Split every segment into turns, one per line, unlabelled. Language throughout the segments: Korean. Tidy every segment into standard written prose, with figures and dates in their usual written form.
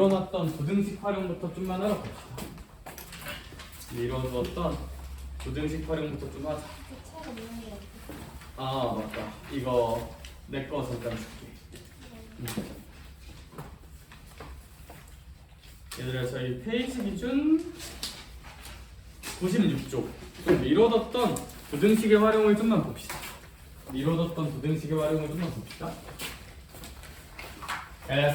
이뤄놨던 부등식 활용부터 좀만 하러 갑시다. 이뤄두었던 부등식 활용부터 좀 하자. 아 맞다. 이거 내 거 잠깐 줄게. 얘들아 저희 페이지 기준 96쪽. 좀 미뤄뒀던 부등식의 활용을 좀만 봅시다. 미뤄뒀던 부등식의 활용을 좀만 봅시다.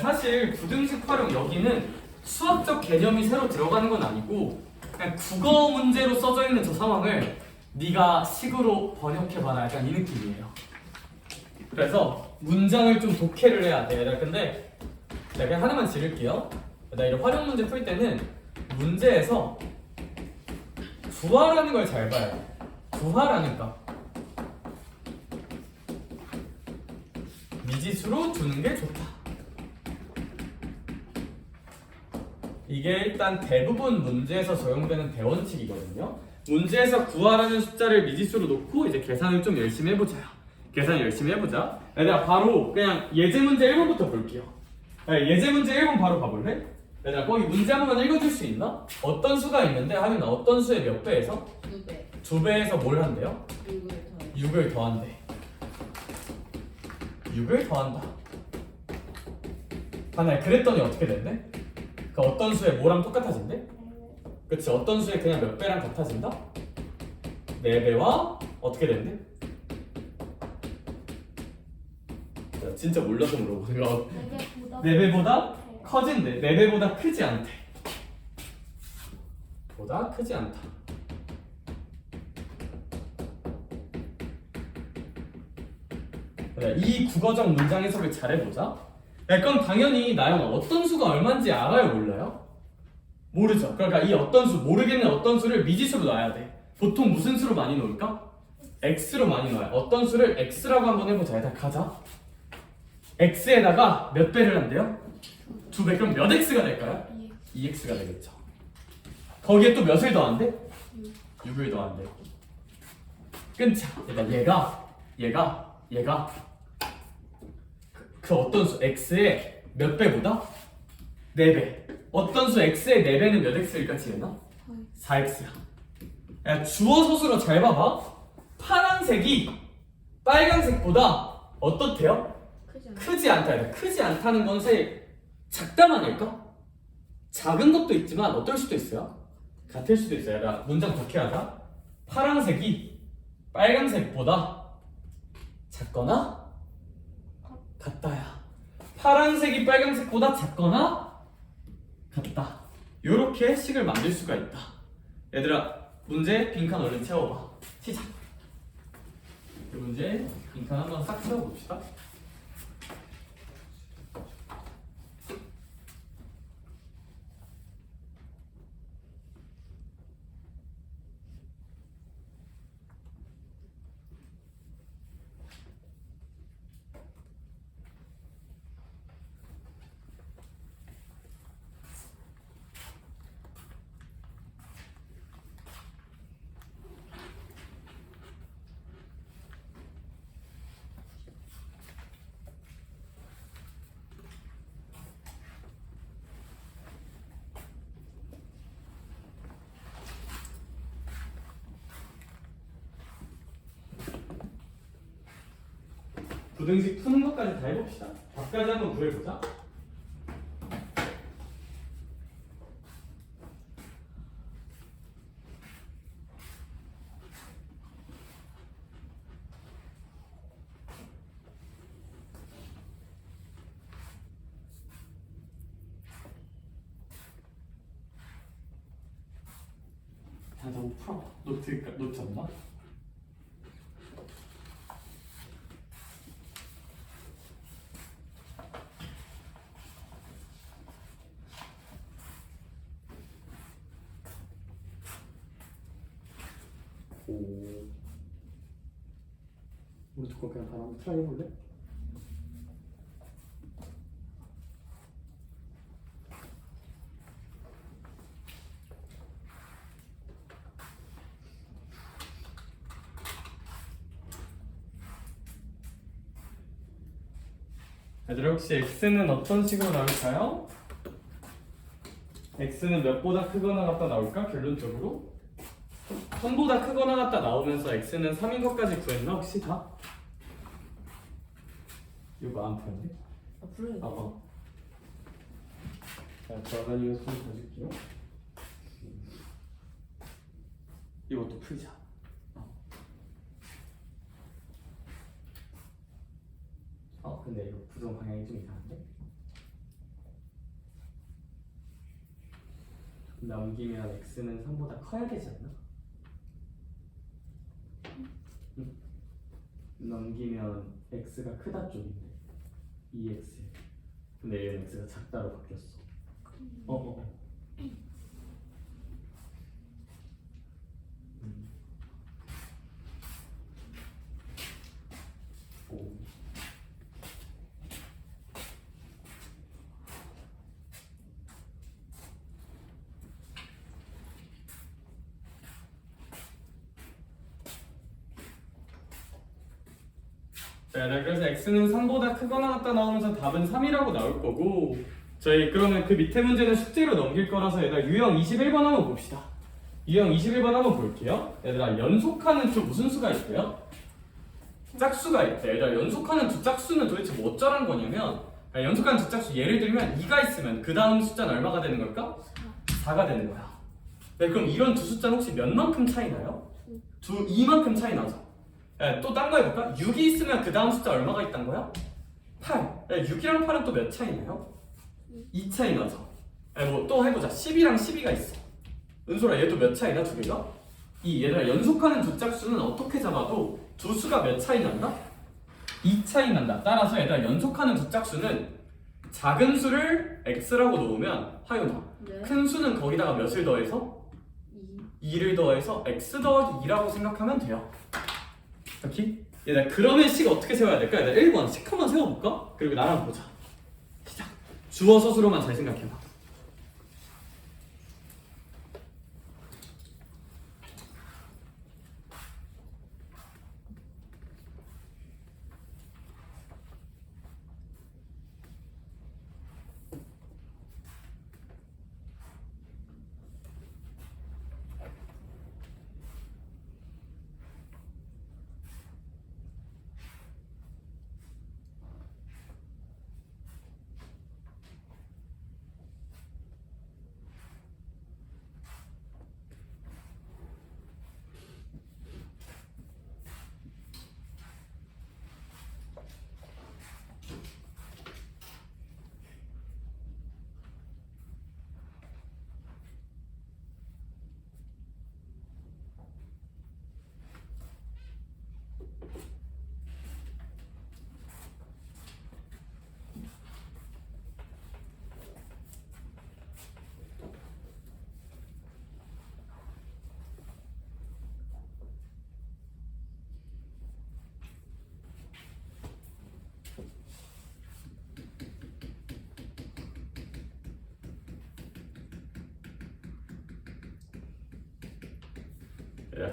사실 부등식 활용 여기는 수학적 개념이 새로 들어가는 건 아니고 그냥 국어 문제로 써져 있는 저 상황을 네가 식으로 번역해봐라 약간 이 느낌이에요. 그래서 문장을 좀 독해를 해야 돼. 근데 내가 그냥 하나만 지를게요. 나 이런 활용 문제 풀 때는 문제에서 구하라는 걸 잘 봐야 돼. 구하라는 거 미지수로 두는 게 좋다. 이게 일단 대부분 문제에서 적용되는 대원칙이거든요. 문제에서 구하라는 숫자를 미지수로 놓고 이제 계산을 좀 열심히 해보자요. 계산 열심히 해보자. 얘들아 바로 그냥 예제 문제 1번부터 볼게요. 예제 문제 1번 바로 가볼래? 얘들아 거기 문제 한 번만 읽어줄 수 있나? 어떤 수가 있는데 하면 어떤 수의 몇 배에서?
2배.
2배에서 뭘 한대요? 6을 더한대. 6을 더한다. 하나 그랬더니 어떻게 됐네? 그 어떤 수에 뭐랑 똑같아진대? 그치 어떤 수에 그냥 몇 배랑 같아진다? 4배와 어떻게 된대? 진짜 몰라서 물어보는 거. 4배보다 커진대. 4배보다 크지 않대. 보다 크지 않다. 그래, 이 국어적 문장 해석을 잘 해보자. 그럼 당연히 나영아 어떤 수가 얼마인지 알아요 몰라요? 모르죠. 그러니까 이 어떤 수 모르겠는 어떤 수를 미지수로 놔야 돼. 보통 무슨 수로 많이 놓을까? x로 많이 놓아요. 어떤 수를 x라고 한번 해보자. 일단 가자. x에다가 몇 배를 한대요? 2배. 그럼 몇 x가 될까요? 2x가 되겠죠. 거기에 또 몇을 더한대? 6을 더한대. 끊자. 그러니까 얘가 그 어떤 수 x의 몇 배보다? 4배. 어떤 수 x의 4배는 몇 x일까 지혜나? 4x야. 야, 주어 소수로 잘 봐봐. 파란색이 빨간색보다 어떻대요? 크지 않다. 크지 않다는 건 사실 작다만 아닐까? 작은 것도 있지만 어떨 수도 있어요. 같을 수도 있어요. 야, 문장 독해하자. 파란색이 빨간색보다 작거나 같다야. 파란색이 빨간색보다 작거나 같다. 요렇게 식을 만들 수가 있다. 얘들아 문제 빈칸 얼른 채워봐. 시작. 이 문제 빈칸 한번 싹 채워봅시다. 부등식 푸는 것까지 다 해봅시다. 답까지 한번 구해보자. 다 너무 풀어. 노트 없나? 우리 두꺼 그냥 다 한번 트라이 해볼래? 얘들아 혹시 x는 어떤 식으로 나올까요? x는 몇보다 크거나 같다 나올까? 결론적으로 3보다 크거나 같다 나오면서 x는 3인 것까지 구했나 혹시 다? 이거 안 푸는데?
아 불러야 돼.
자, 저는 이거 손 가줄게요. 이것도 풀자. 근데 이거 부정 방향이 좀 이상한데? 넘기면 x는 3보다 커야 되지 않나? 응? 넘기면 x가 크다 쪽인데 2x 근데 얘는 x가 작다로 바뀌었어. 오. 자, 그래서 x는 3보다 크거나 같다 나오면서 답은 3이라고 나올 거고 저희 그러면 그 밑에 문제는 숙제로 넘길 거라서 얘들아 유형 21번 한번 봅시다. 유형 21번 한번 볼게요. 얘들아 연속하는 두 무슨 수가 있대요? 짝수가 있대. 얘들아 연속하는 두 짝수는 도대체 뭐 어쩌란 거냐면 연속하는 두 짝수 예를 들면 2가 있으면 그 다음 숫자는 얼마가 되는 걸까? 4가 되는 거야. 네, 그럼 이런 두 숫자는 혹시 몇 만큼 차이 나요? 2만큼 차이 나죠. 또 딴 거 해볼까? 6이 있으면 그 다음 숫자 얼마가 있단 거야? 8. 6이랑 8은 또 몇 차이 나요? 2 차이 나죠. 뭐 또 해보자. 10이랑 12가 있어. 은솔아 얘도 몇 차이나 두 개가? 얘들아 연속하는 두 짝수는 어떻게 잡아도 두 수가 몇 차이 난다? 2 차이 난다. 따라서 얘들아 연속하는 두 짝수는 작은 수를 x라고 놓으면 하윤아
네.
큰 수는 거기다가 몇을 더해서? 2를 더해서 x 더하기 2라고 생각하면 돼요. 오케이? 얘들아 그러면 식 어떻게 세워야 될까? 얘들아 1번 식 한번 세워볼까? 그리고 나랑 보자. 시작. 주어 서술로만 잘 생각해봐.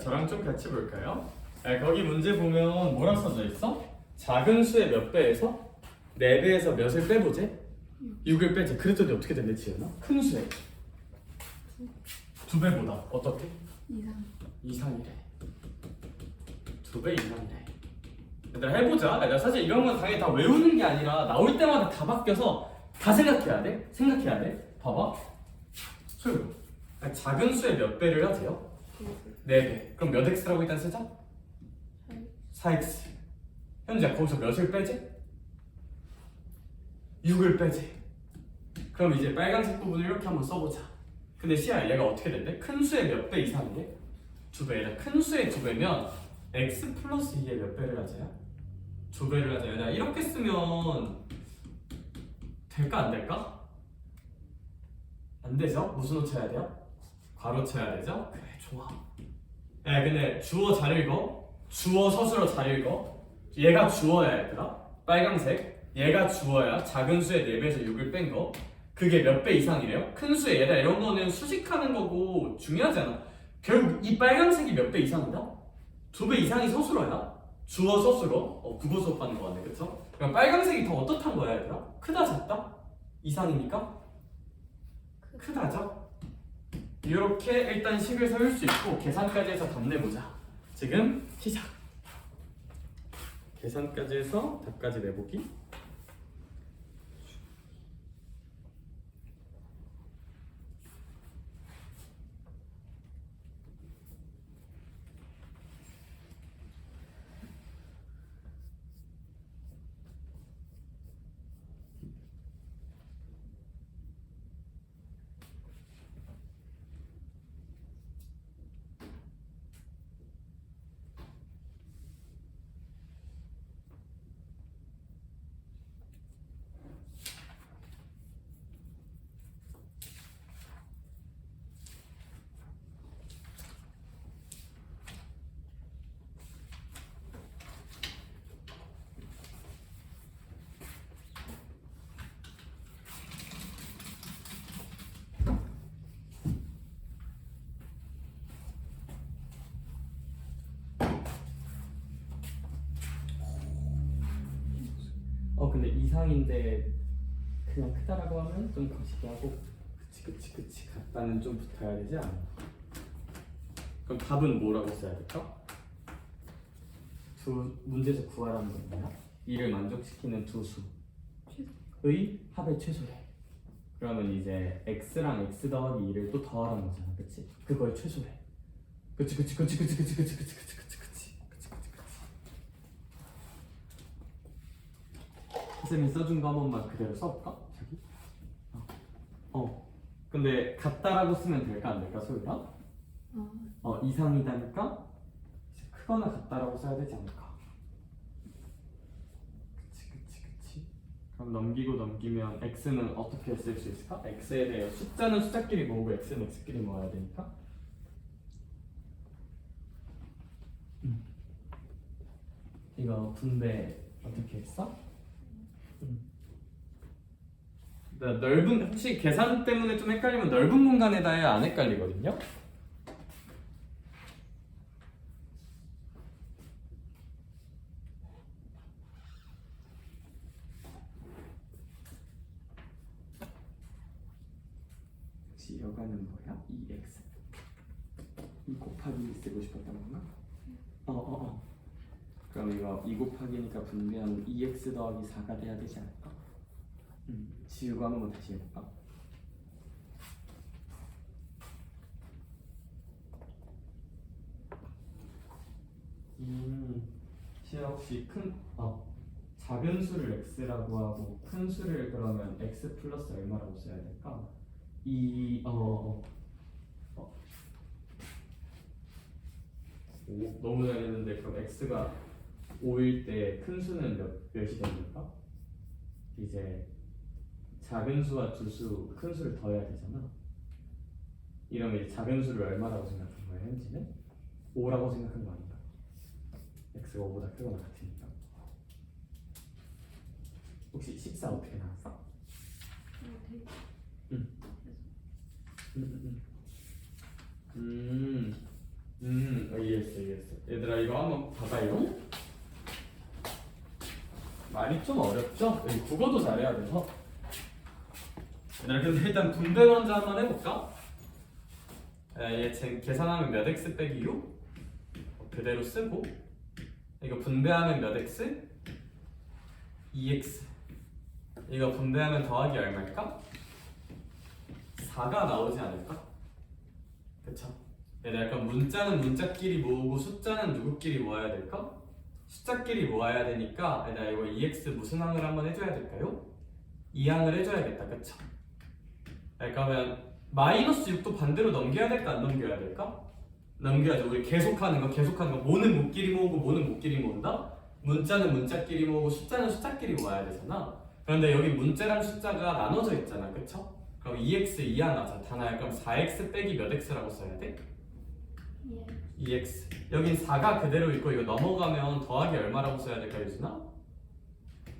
저랑 좀 같이 볼까요? 거기 문제 보면 뭐라 써져 있어? 작은 수의 몇 배에서? 4배에서 몇을 빼보지? 6을 빼지. 그랬더니 어떻게 됐네 지연아? 큰 수에 2배보다 어떻게? 이상이래. 2배 이상이래. 얘들아 해보자. 얘들아 사실 이런 건 당연히 다 외우는 게 아니라 나올 때마다 다 바뀌어서 다 생각해야 돼. 생각해야 돼. 봐봐. 소율. 작은 수의 몇 배를 하세요? 4배. 그럼 몇 x라고 일단 쓰자? 4x. 현재 거기서 몇을 빼지? 6을 빼지. 그럼 이제 빨간색 부분을 이렇게 한번 써보자. 근데 시야 얘가 어떻게 된대? 큰 수의 몇 배 이상이래? 2배. 큰 수의 2배면 x 플러스 2의 몇 배를 하자요? 2배를 하자요. 이렇게 쓰면 될까 안 될까? 안 되죠? 무슨 호 쳐야 돼요? 괄호 쳐야 되죠? 그래 좋아. 근데 주어 잘 읽어. 주어 서술어 잘 읽어. 얘가 주어야 얘들아. 빨강색. 얘가 주어야. 작은 수의 4배에서 6을 뺀 거. 그게 몇 배 이상이래요? 큰 수의 얘들아 이런 거는 수식하는 거고 중요하지 않아. 결국 이 빨강색이 몇 배 이상이다? 2배 이상이 서술어야. 주어 서술어. 국어 수업하는 거 같네 그쵸? 그럼 빨강색이 더 어떻단 거야 얘들아? 크다 작다? 이상이니까? 크다. 편하죠? 이렇게 일단 식을 세울 수 있고 계산까지 해서 답 내보자. 지금 시작. 계산까지 해서 답까지 내보기. 근데 이상인데 그냥 크다라고 하면 좀 거시기 하고 그치 같다는 좀 붙어야 되지 않나? 그럼 답은 뭐라고 써야 될까? 문제에서 구하라는 건 뭐야? 이를 만족시키는 두 수의 합의 최소래. 그러면 이제 x랑 x 더하기 2를 또 더하라는 거잖아, 그치? 그거의 최소래. 그치. 쌤이 써준 거 한 번만 그대로 써볼까? 자기? 근데 같다라고 쓰면 될까 안 될까, 소율아? 이상이다니까 이제 크거나 같다라고 써야 되지 않을까? 그치. 그럼 넘기면 x는 어떻게 쓸 수 있을까? x에 대해 숫자는 숫자끼리 모으고 x는 x끼리 모아야 되니까. 이거 분배 어떻게 했어? 넓은, 혹시 계산 때문에 좀 헷갈리면 넓은 공간에다 해야 안 헷갈리거든요? 혹시 여가는 뭐야? 2x 2 곱하기 2 쓰고 싶었던 건가? 그럼 이거 2 곱하기니까 분배하면 2x 더하기 4가 돼야 되지 않을까? 지우고 한번 다시 해볼까? 혹시 작은 수를 x라고 하고 큰 수를 그러면 x 플러스 얼마라고 써야 될까? 너무 잘했는데 그럼 x가 5일 때 큰 수는 몇이 됩니까? 이제 작은 수와 두 수, 큰 수를 더해야 되잖아. 이러면 이제 작은 수를 얼마라고 생각한 거야, 현지는? 5라고 생각한 거 아닌가? x가 5보다 크거나 같으니까. 혹시 14 어떻게 나왔어? 이해했어. 얘들아 이거 한번 봐봐요. 말이 좀 어렵죠? 국어도 잘해야 돼서. 얘들아 근데 일단 분배 먼저 한번 해볼까? 얘 계산하면 몇 x 빼기 6? 그대로 쓰고 이거 분배하면 몇 x? 2x. 이거 분배하면 더하기 얼마일까? 4가 나오지 않을까? 그쵸? 얘들 약간 문자는 문자끼리 모으고 숫자는 누구끼리 모아야 될까? 숫자끼리 모아야 되니까 얘들아 이거 2x 무슨 항을 한번 해줘야 될까요? 2항을 해줘야겠다, 그쵸? 그러면 마이너스 6도 반대로 넘겨야 될까 안 넘겨야 될까? 넘겨야죠. 우리 계속하는 거 뭐는 뭐끼리 모으고 뭐는 뭐끼리 모은다? 문자는 문자끼리 모으고 숫자는 숫자끼리 모아야 되잖아. 그런데 여기 문자랑 숫자가 나눠져 있잖아, 그쵸? 그럼 2x 2항 나타나야 그럼 4x 빼기 몇 x라고 써야 돼? 2x. 여긴 4가 그대로 있고 이거 넘어가면 더하기 얼마라고 써야 될까, 유진아?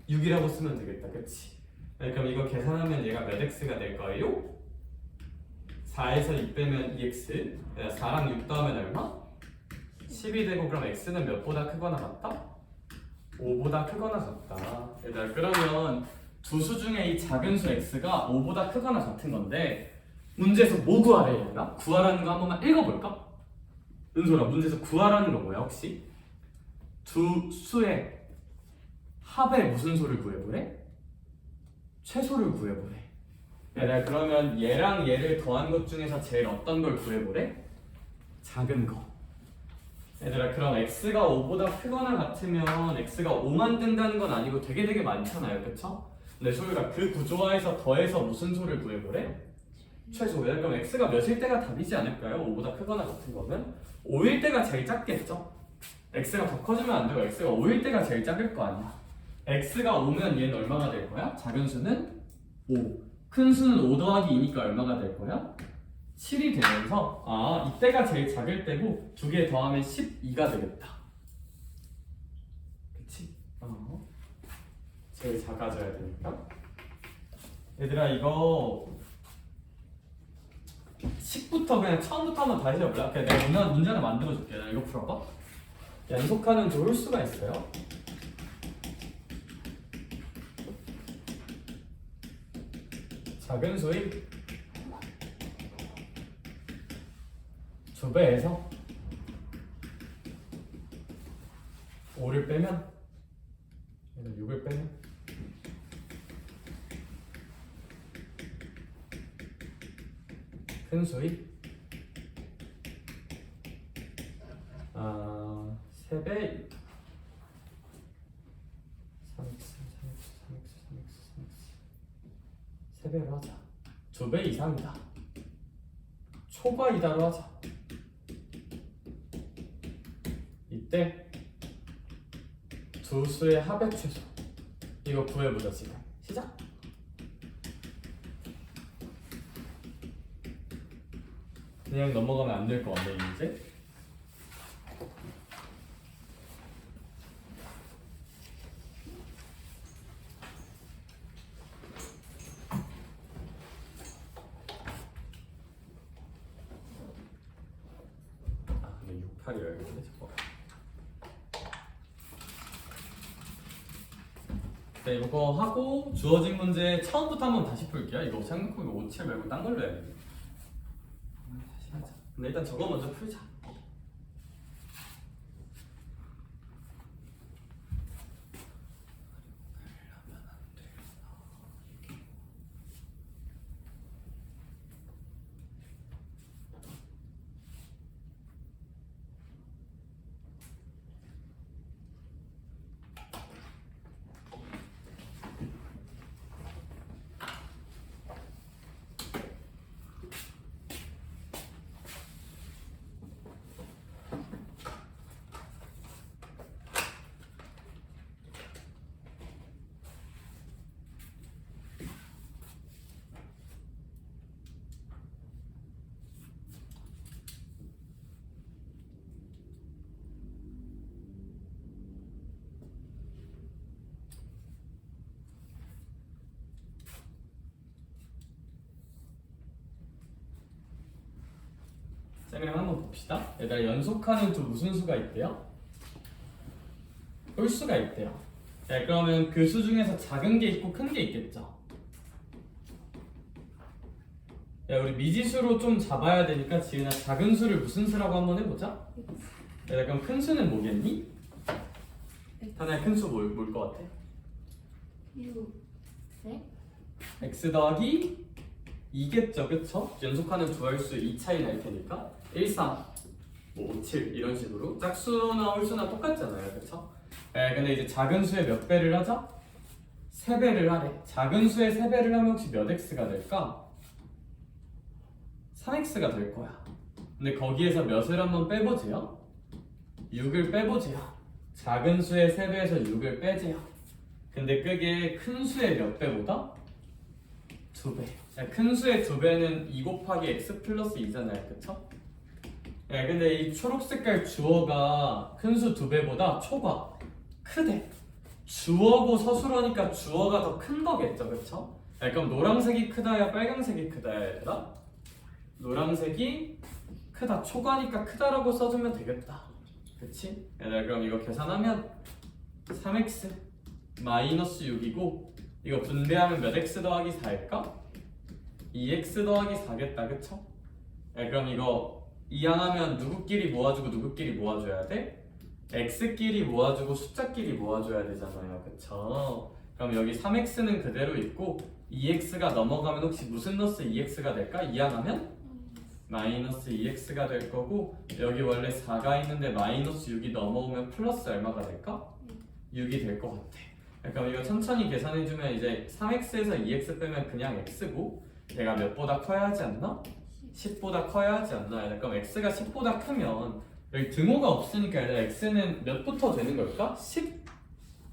6이라고 쓰면 되겠다, 그치? 그럼 이거 계산하면 얘가 몇 x가 될 거예요? 4에서 6 빼면 2x. 4랑 6 더하면 얼마? 10이 되고 그럼 x는 몇보다 크거나 같다? 5보다 크거나 같다. 얘들아 그러면 두 수 중에 이 작은 수 x가 5보다 크거나 같은 건데 문제에서 뭐 구하래 얘들아? 구하라는 거 한 번만 읽어볼까? 은솔아, 문제에서 구하라는 거 뭐야 혹시? 두 수의 합의 무슨 소를 구해보래? 최소를 구해보래. 얘들아, 그러면 얘랑 얘를 더한 것 중에서 제일 어떤 걸 구해보래? 작은 거. 얘들아, 그럼 x가 5보다 크거나 같으면 x가 5만 든다는 건 아니고 되게 많잖아요, 그쵸? 근데 소리가 그 구조화에서 더해서 무슨 소를 구해보래? 최소. 그럼 x가 몇일 때가 답이지 않을까요? 5보다 크거나 같은 거면 5일 때가 제일 작겠죠? x가 더 커지면 안 되고 x가 5일 때가 제일 작을 거 아니야. x가 5면 얘는 얼마가 될 거야? 작은 수는 5. 큰 수는 5 더하기 2니까 얼마가 될 거야? 7이 되면서 이때가 제일 작을 때고 두 개 더하면 12가 되겠다. 그치? 제일 작아져야 되니까. 얘들아, 이거 10부터 그냥 처음부터 한번 다시 해볼래? 그냥 내가 문제 하나 만들어줄게. 나 이거 풀어봐. 연속하는 두 홀수가 있어요. 작은 수의 두 배에서 5를 빼면 얘는 6을 빼면 큰 수의 3배 3배로 하자. 2배 이상이다. 초과이다로 하자. 이때 두 수의 합의 최소. 이거 구해보자 지금. 시작. 그냥 넘어가면 안 될 것 같네, 이 문제. 근데 68이 여기인데 저거. 네, 이거 하고 주어진 문제 처음부터 한번 다시 풀게요. 이거 생각보다 5, 7 말고 딴 걸로 해야 돼. 다시 하자. 근데 일단 저거 먼저 풀자. 자, 그럼 한번 봅시다. 얘들아, 연속하는 두 무슨 수가 있대요? 홀수가 있대요. 자, 그러면 그 수 중에서 작은 게 있고 큰 게 있겠죠? 야, 우리 미지수로 좀 잡아야 되니까 지은아, 작은 수를 무슨 수라고 한번 해보자. 야, 그럼 큰 수는 뭐겠니? 하나의 큰 수 뭘 것 같아?
6. 네?
x 더하기 2겠죠, 그쵸? 연속하는 두 홀수 2 차이 날 테니까 1, 3, 5, 7 이런 식으로 짝수나 홀수나 똑같잖아요, 그쵸? 네, 근데 이제 작은 수의 몇 배를 하자? 3배를 하래. 작은 수의 3배를 하면 혹시 몇 x가 될까? 3x가 될 거야. 근데 거기에서 몇을 한번 빼보지요? 6을 빼보지요. 작은 수의 3배에서 6을 빼지요. 근데 그게 큰 수의 몇 배보다? 2배. 큰 수의 2배는 2 곱하기 x 플러스 2잖아요, 그쵸? 네, 근데 이 초록색깔 주어가 큰 수 2배보다 초가 크대. 주어고 서술어니까 주어가 더 큰 거겠죠, 그쵸? 네, 그럼 노란색이 크다야 빨간색이 크다야 얘들아? 노란색이 크다. 초가니까 크다라고 써주면 되겠다. 그치? 얘들아, 그럼 이거 계산하면 3x 마이너스 6이고 이거 분배하면 몇 x 더하기 4일까? 2x 더하기 4겠다, 그쵸? 네, 그럼 이거 이항하면 누구끼리 모아주고 누구끼리 모아줘야 돼? x끼리 모아주고 숫자끼리 모아줘야 되잖아요, 그쵸? 그럼 여기 3x는 그대로 있고 2x가 넘어가면 혹시 무슨 넣었어 2x가 될까? 이항하면 마이너스 2x가 될 거고 여기 원래 4가 있는데 마이너스 6이 넘어오면 플러스 얼마가 될까? 6이 될 것 같아. 그럼 이거 천천히 계산해주면 이제 3x에서 2x 빼면 그냥 x고 얘가 몇보다 커야 하지 않나? 10보다 커야 하지 않나? 그럼 x가 10보다 크면 여기 등호가 없으니까 얘들아 x는 몇부터 되는 걸까?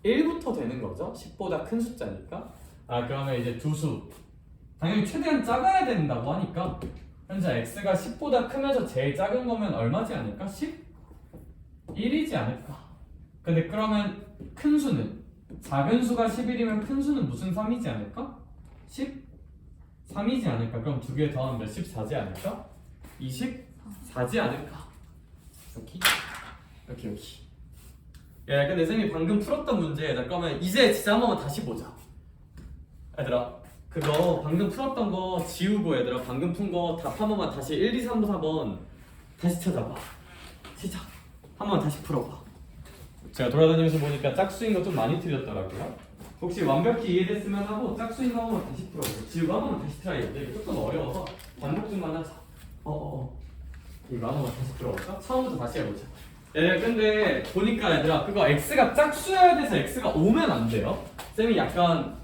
11부터 되는 거죠? 10보다 큰 숫자니까. 아 그러면 이제 두 수 당연히 최대한 작아야 된다고 하니까 현재 x가 10보다 크면서 제일 작은 거면 얼마지 않을까? 11이지 않을까? 근데 그러면 큰 수는 작은 수가 11이면 큰 수는 무슨 3이지 않을까? 13이지 않을까? 그럼 두 개 더하면 몇 14지 않을까? 24지 않을까? 여기 야 근데 쌤이 방금 풀었던 문제 잠깐만 이제 진짜 한 번만 다시 보자 얘들아 그거 방금 풀었던 거 지우고 얘들아 방금 푼 거 답 한 번만 다시 1, 2, 3, 4번 다시 찾아봐 시작 한 번 다시 풀어봐 제가 돌아다니면서 보니까 짝수인 거 좀 많이 틀렸더라고요 혹시 완벽히 이해됐으면 하고 짝수인 거 한 번만 다시 풀어보고 지우고 한 번만 다시 트라이 해 이거 조금 어려워서 반복 좀만 하자 이거 한 번만 다시 풀어볼까? 처음부터 다시 해보자 근데 보니까 얘들아 그거 x가 짝수여야 돼서 x가 오면 안 돼요 쌤이 약간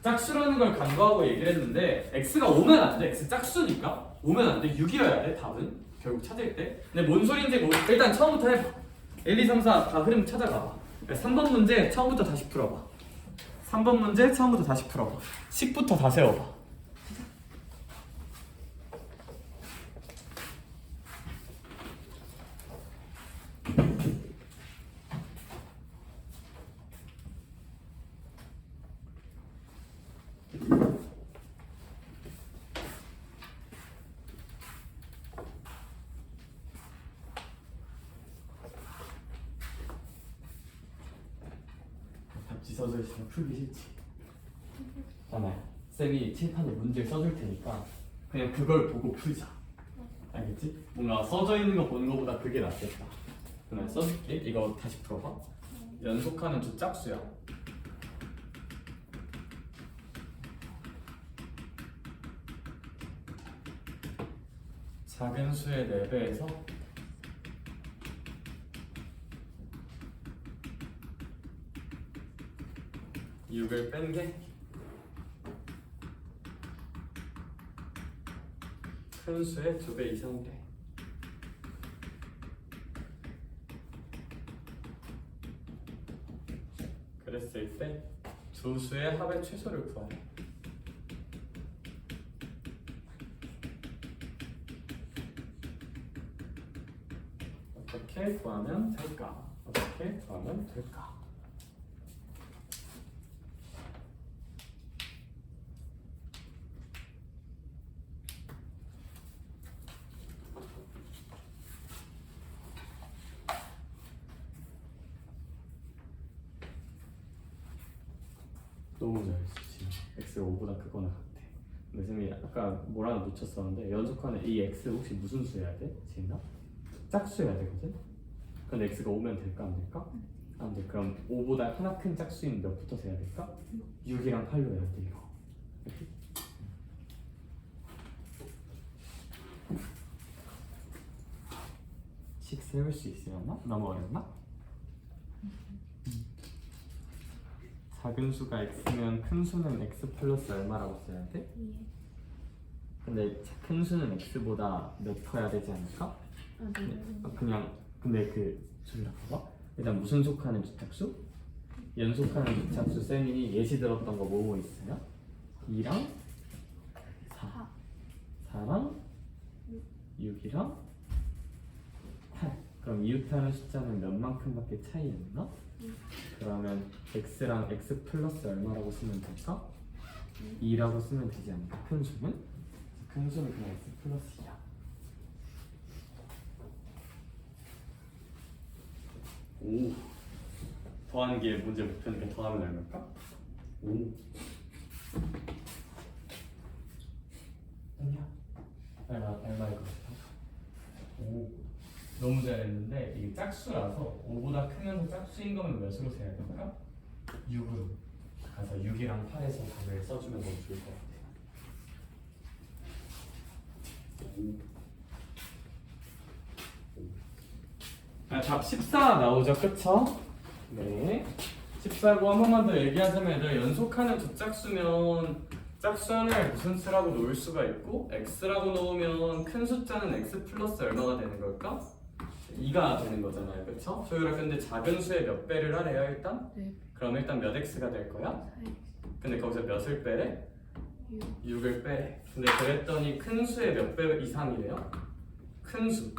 짝수라는 걸 간과하고 얘기를 했는데 x가 오면 안 돼. x 짝수니까 오면 안 돼. 6이어야 돼. 답은 결국 찾을 때. 근데 뭔 소리인지 일단 처음부터 해봐. 1, 2, 3, 4 다 흐름 찾아가봐. 3번 문제 처음부터 다시 풀어봐. 3번 문제 처음부터 다시 풀어봐. 식부터 다 세워봐. 답지 써져 있으면 풀기 싫지. 잠깐만. 쌤이 칠판에 문제를 써줄 테니까 그냥 그걸 보고 풀자. 알겠지? 뭔가 써져 있는 거 보는 거보다 그게 낫겠다. 그냥 써줄게. 이거 다시 풀어봐. 연속하는 두 짝수야. 작은 수의 4배에서 (6) 을 뺀 게 큰 수의 2배 이상 돼. 그랬을 때 두 수의 합의 최소를 구하래. 어떻게 구하면 될까? 어떻게 구하면 될까? 너무 잘했어 지금. x가 5보다 크거나 같아. 근데 쌤이 아까 뭘 하나 놓쳤었는데 연속하는 이 x 혹시 무슨 수여야 돼? 지은아? 짝수여야 되거든? 근데 x가 5면 될까 안 될까? 안 돼. 그럼 5보다 하나 큰 짝수인 몇부터 세야 될까? 6이랑 8로 해야 돼 이거. 식 세울 수 있으려나? 너무 어렵나? 작은 수가 x면 큰 수는 x 플러스 얼마라고 써야 돼? 근데 큰 수는 x보다 몇 커야 되지 않을까? 그냥 근데 그 소리라 봐봐. 일단 무슨 속하는 주착수? 연속하는 주착수 쌤이 예시 들었던 거 뭐뭐 있어요? 2랑 4 4랑 6이랑 8 그럼 이웃하는 숫자는 몇만큼밖에 차이 없나? 그러면 x랑 x 플러스 얼마라고 쓰면 될까? 2라고 쓰면 되지 않을까? 큰 수는? 큰 수는 그냥 x 플러스야. 오 더하는 게 문제 목표니까 더하면 얼마일까? 오 얼마일 것 같아? 5. 너무 잘했는데 이게 짝수라서 5보다 크면서 짝수인 거면 몇으로 세야 될까? 6으로. 가서 6이랑 8에서 답을 써주면 너무 좋을 것 같아요. 답 14 나오죠, 그쵸? 네. 14고 한 번만 더 얘기하자면 얘들아 연속하는 두 짝수면 짝수 하나에 무슨 수라고 놓을 수가 있고 x라고 놓으면 큰 숫자는 x 플러스 얼마가 되는 걸까? 2가 되는 거잖아요, 그쵸? 소율아 근데 작은 수의 몇 배를 하래요 일단?
네.
그럼 일단 몇 x가 될 거야?
4x
근데 거기서 몇을 빼래?
6
6을 빼래. 근데 그랬더니 큰 수의 몇 배 이상이래요? 큰 수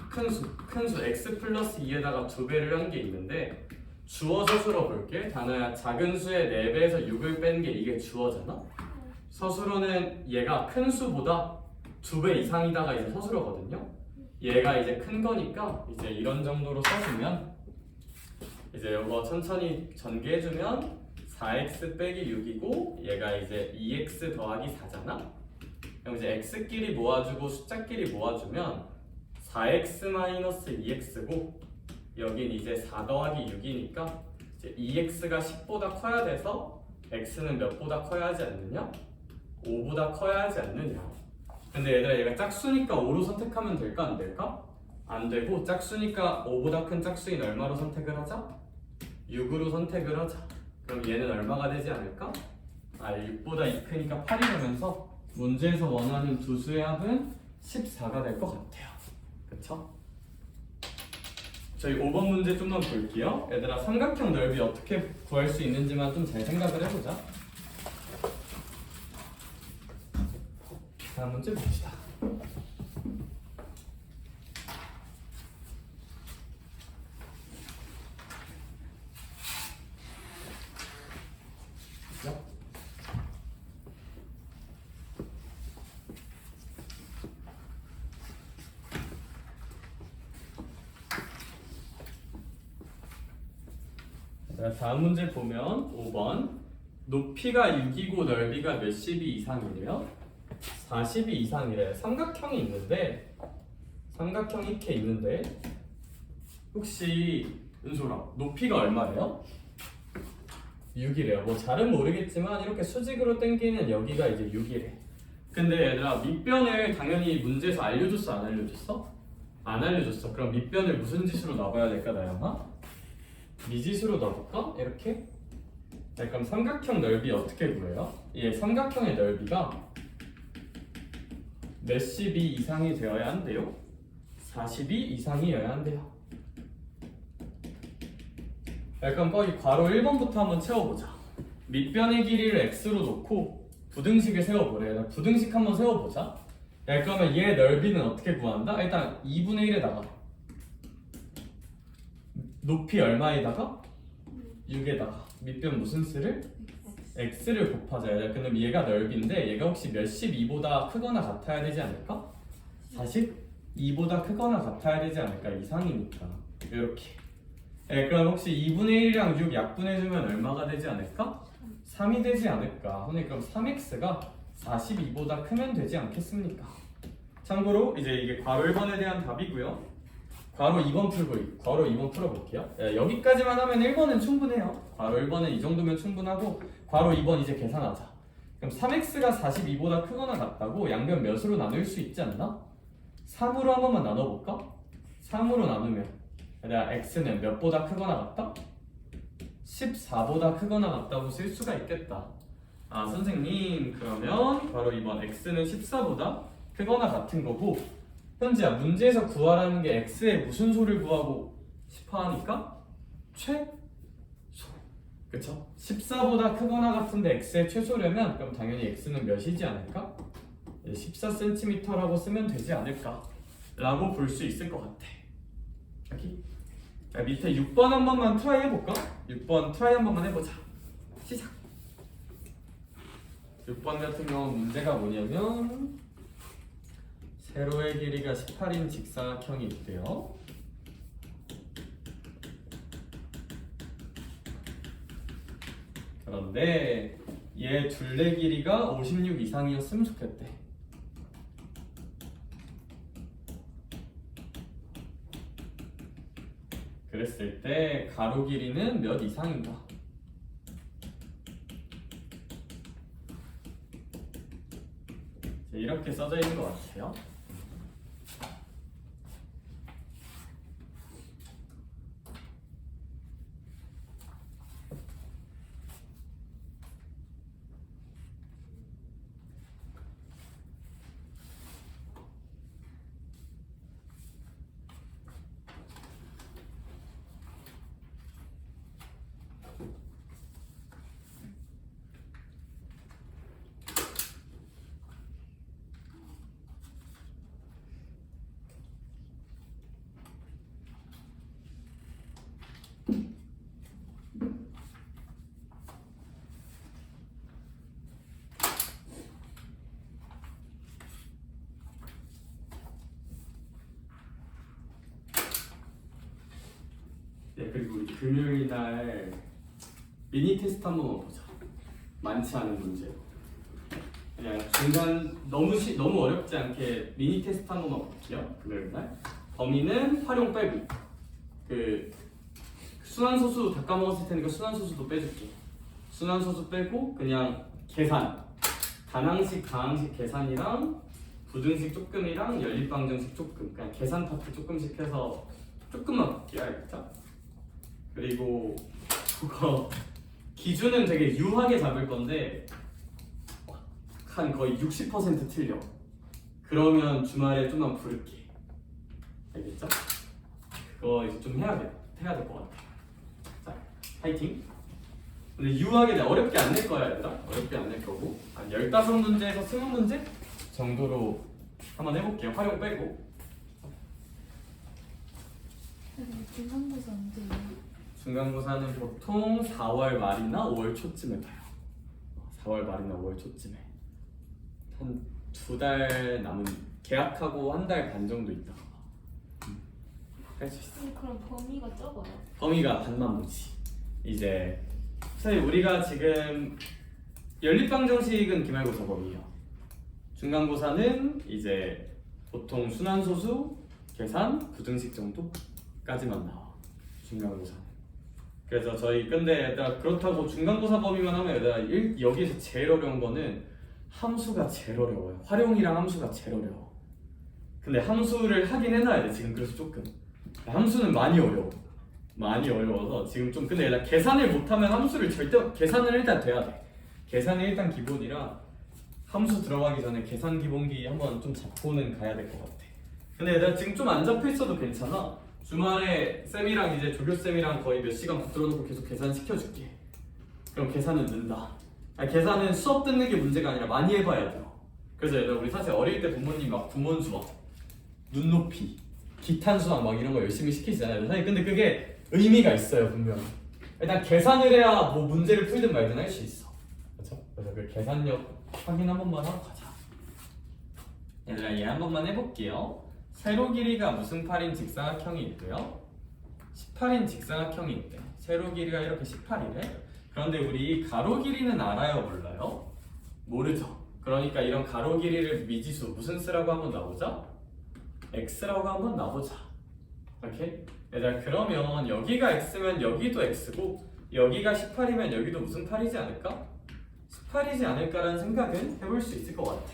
x 플러스 2에다가 2배를 한 게 있는데 주어 서술어 볼게. 단어야 작은 수의 4배에서 6을 뺀 게 이게 주어잖아? 서술어는 얘가 큰 수보다 2배 이상이다가 이제 서술어거든요? 얘가 이제 큰 거니까 이제 이런 정도로 써주면 이제 이거 천천히 전개해주면 4x 빼기 6이고 얘가 이제 2x 더하기 4잖아? 그럼 이제 x끼리 모아주고 숫자끼리 모아주면 4x 마이너스 2x고 여긴 이제 4 더하기 6이니까 이제 2x가 10보다 커야 돼서 x는 몇보다 커야 하지 않느냐? 5보다 커야 하지 않느냐? 근데 얘들아 얘가 짝수니까 5로 선택하면 될까 안 될까? 안 되고 짝수니까 5보다 큰 짝수인 얼마로 선택을 하자? 6으로 선택을 하자. 그럼 얘는 얼마가 되지 않을까? 6보다 2 크니까 8이 되면서 문제에서 원하는 두 수의 합은 14가 될 것 같아요. 그쵸? 저희 5번 문제 좀만 볼게요. 얘들아 삼각형 넓이 어떻게 구할 수 있는지만 좀 잘 생각을 해보자. 다음 문제 봅시다. 다음 문제 보면 5번 높이가 6이고 넓이가 몇십이 이상이래요? 40이 이상이래요. 삼각형이 이렇게 있는데 혹시 은솔아 높이가 얼마래요? 6이래요. 뭐 잘은 모르겠지만 이렇게 수직으로 당기는 여기가 이제 6이래. 근데 얘들아 밑변을 당연히 문제에서 알려줬어 안 알려줬어? 안 알려줬어. 그럼 밑변을 무슨 지수로 놔봐야 될까 나영아? 미지수로 넣어볼까? 이렇게? 그럼 삼각형 넓이 어떻게 구해요? 이 삼각형의 넓이가 몇십이 이상이 되어야 한대요? 40이 이상이어야 한대요. 그럼 거기 괄호 1번부터 한번 채워보자. 밑변의 길이를 x로 놓고 부등식을 세워보래. 부등식 한번 세워보자. 그러면 얘 넓이는 어떻게 구한다? 일단 2분의 1에다가 높이 얼마에다가? 6에다가 밑변 무슨 수를? x를 곱하자. 그럼 얘가 넓이인데 얘가 혹시 몇십이보다 크거나 같아야 되지 않을까? 42보다 크거나 같아야 되지 않을까? 이상이니까 이렇게. 그럼 혹시 2분의 1이랑 6 약분해주면 얼마가 되지 않을까? 3이 되지 않을까? 그럼 3x가 42보다 크면 되지 않겠습니까? 참고로 이제 이게 괄호 1번에 대한 답이고요. 괄호 2번 풀어볼게요. 여기까지만 하면 1번은 충분해요. 괄호 1번은 이 정도면 충분하고 괄호 2번 이제 계산하자. 그럼 3x가 42보다 크거나 같다고 양변 몇으로 나눌 수 있지 않나? 3으로 한 번만 나눠볼까? 3으로 나누면 얘들아 x는 몇보다 크거나 같다? 14보다 크거나 같다고 쓸 수가 있겠다. 선생님 그러면 괄호 2번 x는 14보다 크거나 같은 거고 현지야 문제에서 구하라는 게 x의 무슨 소를 구하고 싶어 하니까 최소. 그쵸? 14보다 크거나 같은데 x의 최소려면 그럼 당연히 x는 몇이지 않을까? 14cm라고 쓰면 되지 않을까? 라고 볼 수 있을 것 같아. 여기 밑에 6번 한 번만 트라이 해볼까? 6번 트라이 한 번만 해보자. 시작. 6번 같은 경우는 문제가 뭐냐면 세로의 길이가 18인 직사각형이 있대요. 그런데 얘 둘레 길이가 56 이상이었으면 좋겠대. 그랬을 때 가로 길이는 몇 이상인가? 이렇게 써져 있는 것 같아요. 네, 그리고 우리 금요일 날 미니 테스트 한번 보자. 많지 않은 문제. 그냥 중간 너무 어렵지 않게 미니 테스트 한 번만 볼게요. 금요일 날. 범위는 활용 빼고. 그 순환소수 다 까먹었을 테니까 순환소수도 빼줄게. 순환소수 빼고 그냥 계산. 단항식, 가항식 계산이랑 부등식 조금이랑 연립방정식 조금. 그냥 계산 파트 조금씩 해서 조금만 볼게요. 알겠죠? 그리고 그거 기준은 되게 유하게 잡을 건데 한 거의 60% 틀려. 그러면 주말에 좀만 부를게. 알겠죠? 그거 이제 좀 해야 될 것 같아. 자, 파이팅. 근데 유하게 어렵게 안 낼 거야, 얘들아. 어렵게 안 낼 거고 한 15문제에서 20문제 정도로 한번 해볼게요. 활용 빼고.
중간고사 언제예요?
중간고사는 보통 4월 말이나 5월 초쯤에 봐요. 4월 말이나 5월 초쯤에 한 2달 남은 계약하고 한 달 반 정도 있다가 할 수 있어.
그럼 범위가 적어요?
범위가 반만 보지. 이제 사실 우리가 지금 연립방정식은 기말고사 범위예요. 중간고사는 이제 보통 순환소수, 계산, 부등식 정도까지만 나와. 중간고사. 그래서 저희 근데 얘들아 그렇다고 중간고사 범위만 하면 얘들아 여기서 제일 어려운 거는 함수가 제일 어려워요. 활용이랑 함수가 제일 어려워. 근데 함수를 하긴 해놔야 돼 지금. 그래서 조금 함수는 많이 어려워. 많이 어려워서 지금 좀. 근데 얘들아 계산을 못하면 함수를 계산을 일단 돼야 돼. 계산이 일단 기본이라 함수 들어가기 전에 계산 기본기 한번 좀 잡고는 가야 될 것 같아. 근데 얘들아 지금 좀 안 잡혀 있어도 괜찮아. 주말에 쌤이랑 이제 조교쌤이랑 거의 몇 시간 붙들어 놓고 계속 계산 시켜줄게. 그럼 계산은 는다. 계산은 수업 듣는 게 문제가 아니라 많이 해봐야 돼요. 그래서 얘들아 우리 사실 어릴 때 부모님 막 구몬 수학, 눈높이, 기탄 수학 막 이런 거 열심히 시키시잖아요. 사실 근데 그게 의미가 있어요 분명히. 일단 계산을 해야 뭐 문제를 풀든 말든 할 수 있어. 그렇죠? 그래서 그 계산력 확인 한 번만 하고 가자. 얘들아 얘 한 번만 해볼게요. 세로 길이가 무슨 8인 직사각형이 있고요. 18인 직사각형이 있대. 세로 길이가 이렇게 18이래. 그런데 우리 가로 길이는 알아요, 몰라요? 모르죠. 그러니까 이런 가로 길이를 미지수 무슨 수라고 한번 나오자? x라고 한번 나오자. 오케이? 얘들아 그러면 여기가 x면 여기도 x고 여기가 18이면 여기도 무슨 8이지 않을까? 18이지 않을까라는 생각은 해볼 수 있을 것 같아.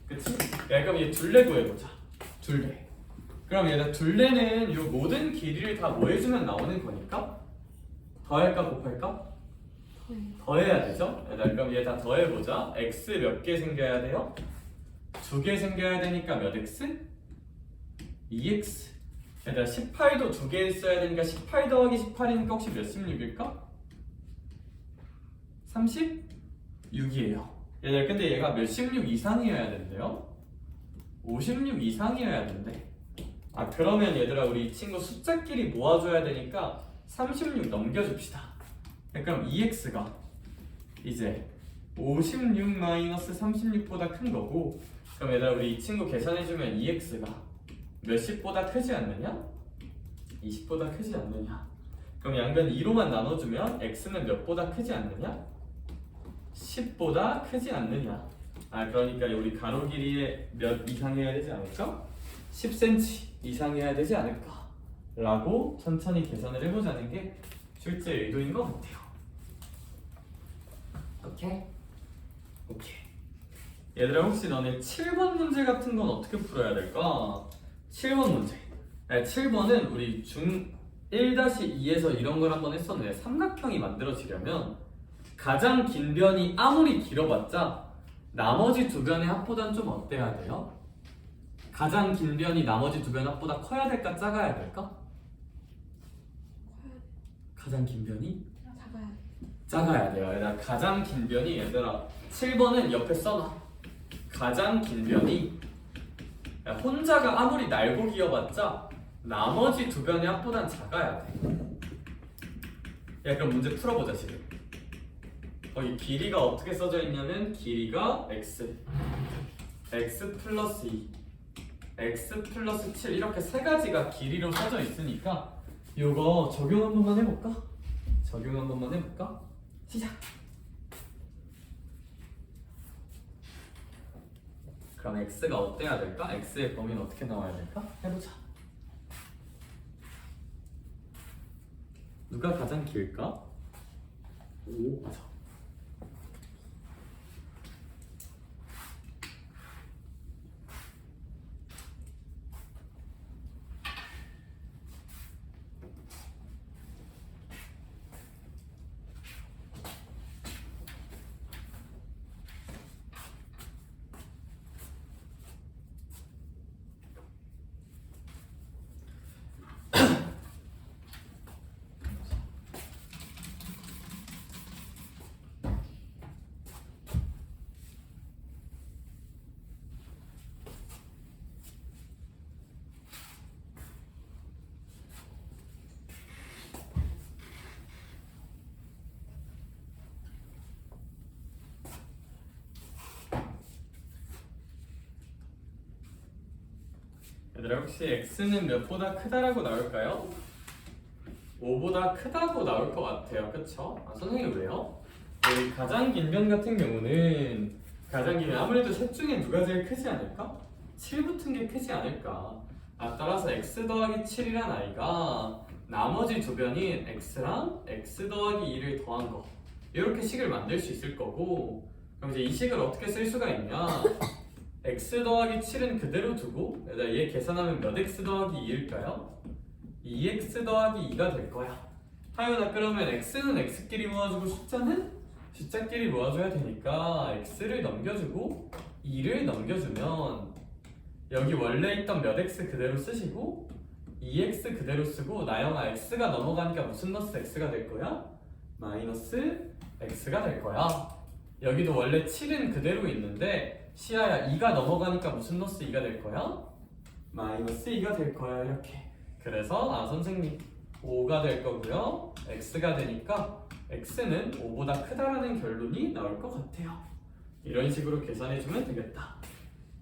그치? 야, 그럼 얘 둘레 구해보자. 둘레. 그럼 얘들아 둘레는 이 모든 길이를 다 뭐 해주면 나오는 거니까 더할까 곱할까? 더해야 되죠? 얘들아 그럼 얘 다 더해보자. x 몇 개 생겨야 돼요? 2개 생겨야 되니까 몇 x? 2x. 얘들아 18도 2개 있어야 되니까 18 더하기 18이니까 혹시 몇 16일까? 36이에요. 얘들아 근데 얘가 몇 16 이상이어야 된대요? 56 이상이어야 된대. 그러면 얘들아 우리 이 친구 숫자끼리 모아줘야 되니까 36 넘겨줍시다. 그럼 2x가 이제 56-36보다 큰 거고, 그럼 얘들아 우리 이 친구 계산해주면 2x가 몇십보다 크지 않느냐? 20보다 크지 않느냐? 그럼 양변 2로만 나눠주면 x는 몇보다 크지 않느냐? 10보다 크지 않느냐? 그러니까 우리 가로 길이에 몇 이상이어야 되지 않을까? 10cm 이상이어야 되지 않을까? 라고 천천히 계산을 해보자는 게 실제 의도인 것 같아요. 오케이? 오케이. 얘들아 혹시 너네 7번 문제 같은 건 어떻게 풀어야 될까? 7번 문제. 7번은 우리 중 1-2에서 이런 걸 한번 했었는데 삼각형이 만들어지려면 가장 긴 변이 아무리 길어봤자 나머지 두 변의 합보단 좀 어때야 돼요? 가장 긴 변이 나머지 두 변 합보다 커야 될까 작아야 될까? 가장 긴 변이?
작아야 돼.
작아야 돼요. 얘들아 가장 긴 변이 얘들아 7번은 옆에 써놔. 가장 긴 변이 야, 혼자가 아무리 날고 기어봤자 나머지 두 변의 합보단 작아야 돼. 야 그럼 문제 풀어보자 지금. 이 길이가 어떻게 써져 있냐면 길이가 x 플러스 2 x 플러스 7 이렇게 세 가지가 길이로 써져 있으니까 요거 적용 한 번만 해볼까? 적용 한 번만 해볼까? 시작! 그럼 x가 어때야 될까? x의 범위는 어떻게 나와야 될까? 해보자. 누가 가장 길까? 5 맞아. 얘들아 혹시 x는 몇보다 크다라고 나올까요? 5보다 크다고 나올 것 같아요. 그쵸? 선생님 왜요? 우리 가장 긴 변 같은 경우는 가장 긴 변 아무래도 셋 중에 누가 제일 크지 않을까? 7 붙은 게 크지 않을까? 따라서 x 더하기 7이란 아이가 나머지 두 변인 x랑 x 더하기 2를 더한 거 이렇게 식을 만들 수 있을 거고 그럼 이제 이 식을 어떻게 쓸 수가 있냐 x 더하기 7은 그대로 두고 얘 계산하면 몇 x 더하기 2일까요? 2x 더하기 2가 될 거야. 하연아 그러면 x는 x끼리 모아주고 숫자는 숫자끼리 모아줘야 되니까 x를 넘겨주고 2를 넘겨주면 여기 원래 있던 몇 x 그대로 쓰시고 2x 그대로 쓰고 나영아 x가 넘어가니까 무슨 넣었어 x가 될 거야? 마이너스 x가 될 거야. 여기도 원래 7은 그대로 있는데 시아야 2가 넘어가니까 무슨 넣었어 2가 될 거야? 마이너스 2가 될 거야 이렇게. 그래서 선생님 5가 될 거고요 x가 되니까 x는 5보다 크다라는 결론이 나올 것 같아요. 이런 식으로 계산해주면 되겠다.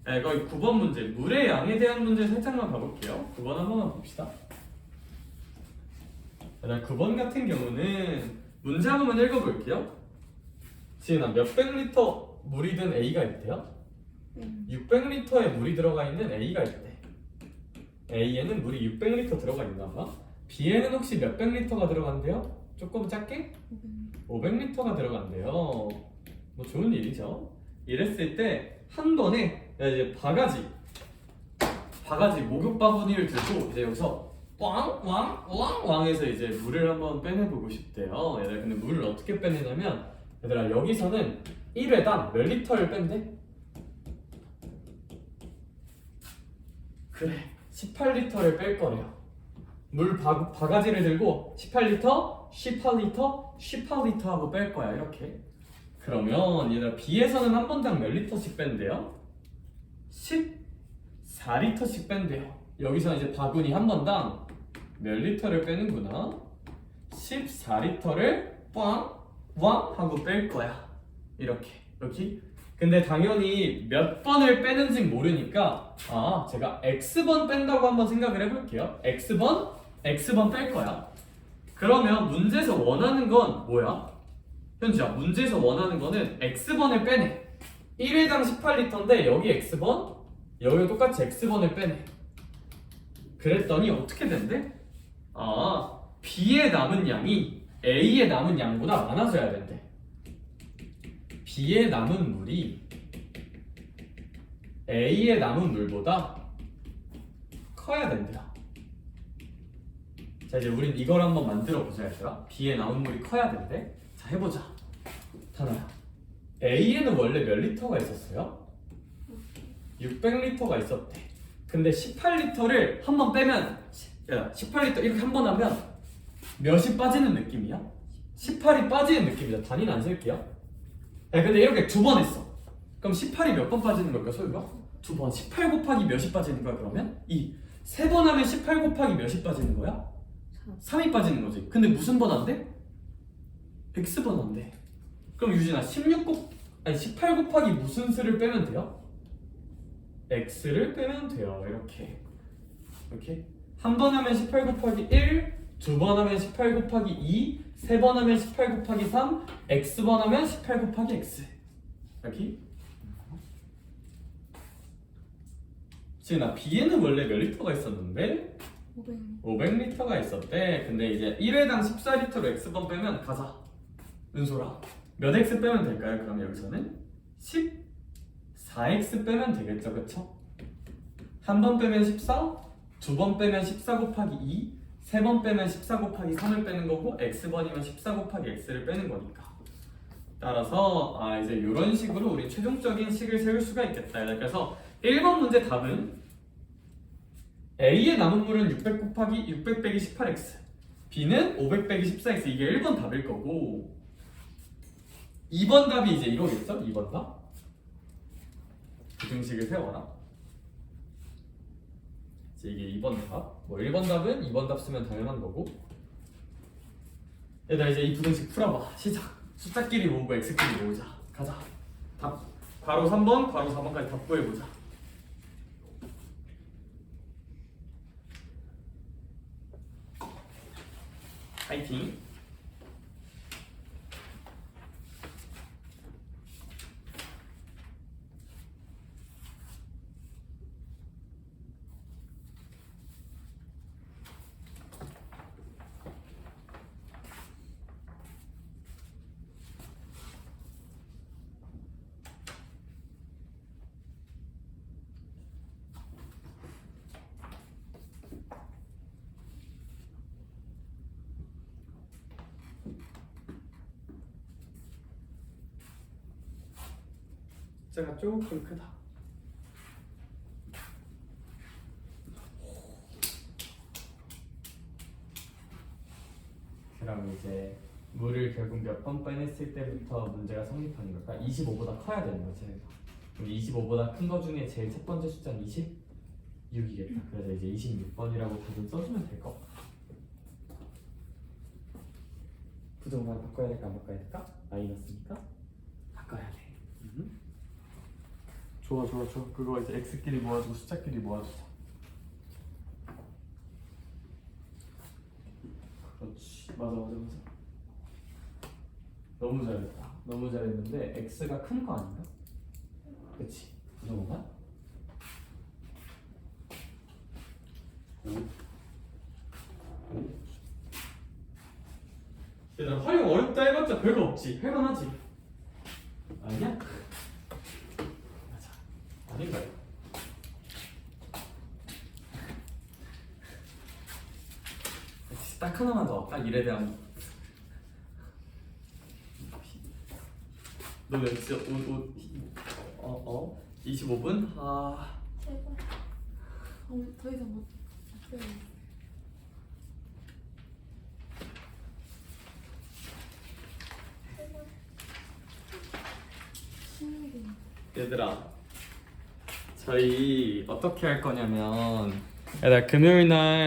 거의 9번 문제 물의 양에 대한 문제 살짝만 봐볼게요. 9번 한 번만 봅시다. 9번 같은 경우는 문제 한 번만 읽어볼게요. 지은아 몇백 리터 물이 든 A가 있대요. 600리터의 물이 들어가 있는 A가 있대. A에는 물이 600리터 들어가 있나봐. B에는 혹시 몇백 리터가 들어간대요? 조금 작게? 500리터가 들어간대요. 뭐 좋은 일이죠. 이랬을 때 한 번에 이제 바가지 목욕 바구니를 들고 이제 여기서 왕 해서 이제 물을 한번 빼내보고 싶대요. 얘들아 근데 물을 어떻게 빼내냐면 얘들아 여기서는 1회당 몇 리터를 뺀대? 그래 18리터를 뺄 거래요. 물 바가지를 들고 18리터, 18리터, 18리터 하고 뺄 거야 이렇게. 그러면 얘들아 B에서는 한 번당 몇 리터씩 뺀대요? 14리터씩 뺀대요. 여기서 이제 바구니 한 번당 몇 리터를 빼는구나? 14리터를 왕 하고 뺄 거야 이렇게 여기. 근데 당연히 몇 번을 빼는지 모르니까 제가 x번 뺀다고 한번 생각을 해볼게요. x번 뺄 거야. 그러면 문제에서 원하는 건 뭐야? 현지야 문제에서 원하는 거는 x번을 빼내. 1회당 18리터인데 여기 x번 여기 똑같이 x번을 빼내. 그랬더니 어떻게 된대? B에 남은 양이 A에 남은 양보다 많아져야 된대. B에 남은 물이 A에 남은 물보다 커야 된대요. 자, 이제 우린 이걸 한번 만들어 보자, 얘들아. B에 남은 물이 커야 된대. 자, 해보자. 하나야. A에는 원래 몇 리터가 있었어요? 600리터가 있었대. 근데 18리터를 한 번 빼면, 18리터 이렇게 한 번 하면 몇이 빠지는 느낌이야? 18이 빠지는 느낌이다. 단위는 안 쓸게요. 야, 근데 이렇게 두 번 했어. 그럼 18이 몇 번 빠지는 걸까, 소유가? 두 번. 18 곱하기 몇이 빠지는 거야, 그러면? 2. 세 번 하면 18 곱하기 몇이 빠지는 거야? 3이 빠지는 거지. 근데 무슨 번 안 돼? X번 안 돼. 그럼 유진아, 18 곱하기 무슨 수를 빼면 돼요? X를 빼면 돼요. 이렇게. 한 번 하면 18 곱하기 1, 두 번 하면 18 곱하기 2, 세 번 하면 18 곱하기 3, X번 하면 18 곱하기 X. 여기. 지은아, B에는 원래 몇 리터가 있었는데? 500리터가 있었대. 근데 이제 1회당 14리터로 X번 빼면 가자. 은솔아, 몇 X 빼면 될까요? 그럼 여기서는 14X 빼면 되겠죠, 그쵸? 한 번 빼면 14, 두 번 빼면 14 곱하기 2, 세 번 빼면 14 곱하기 3을 빼는 거고, X번이면 14 곱하기 X를 빼는 거니까. 따라서 이제 이런 식으로 우리 최종적인 식을 세울 수가 있겠다. 그래서 1번 문제 답은 A의 남은 물은 600 빼기 18X, B는 500 빼기 14X. 이게 1번 답일 거고, 2번 답이 이제 이거겠죠? 2번 답? 부등식을 세워라. 이제 이게 2번 답. 뭐 1번 답은 2번 답 쓰면 당연한 거고. 얘들아, 이제 이 부등식 풀어봐. 시작. 숫자끼리 모으고 x끼리 모으자. 가자. 답. 괄호 3번, 괄호 4번까지 답 구해보자. 파이팅. 숫자가 조금 크다. 그럼 이제 물을 결국 몇 번 빼냈을 때부터 문제가 성립하는 걸까? 25보다 커야 되는 거지. 그럼 25보다 큰 거 중에 제일 첫 번째 숫자는 26이겠다. 그래서 이제 26번이라고 답을 써주면 될 것 같아. 부정만 바꿔야 될까 안 바꿔야 될까? 마이너스니까 바꿔야 돼. 좋아. 그거 이제 x끼리 모아주고 숫자끼리 모아주자. 그렇지. 맞아. 너무 잘했다. 너무 잘했는데 x가 큰 거 아닌가? 그치? 그 정도만? 얘들아, 활용 어렵다 해봤자 별거 없지. 할만하지? 아니야? 맞아. 아닌가요? 딱 하나만 더. 딱 일에 대한. 너 몇 시? 25분?
제발. 더 이상 못 빼요. 제발. 신기해.
얘들아, 저희 어떻게 할 거냐면, 얘들아, 금요일 날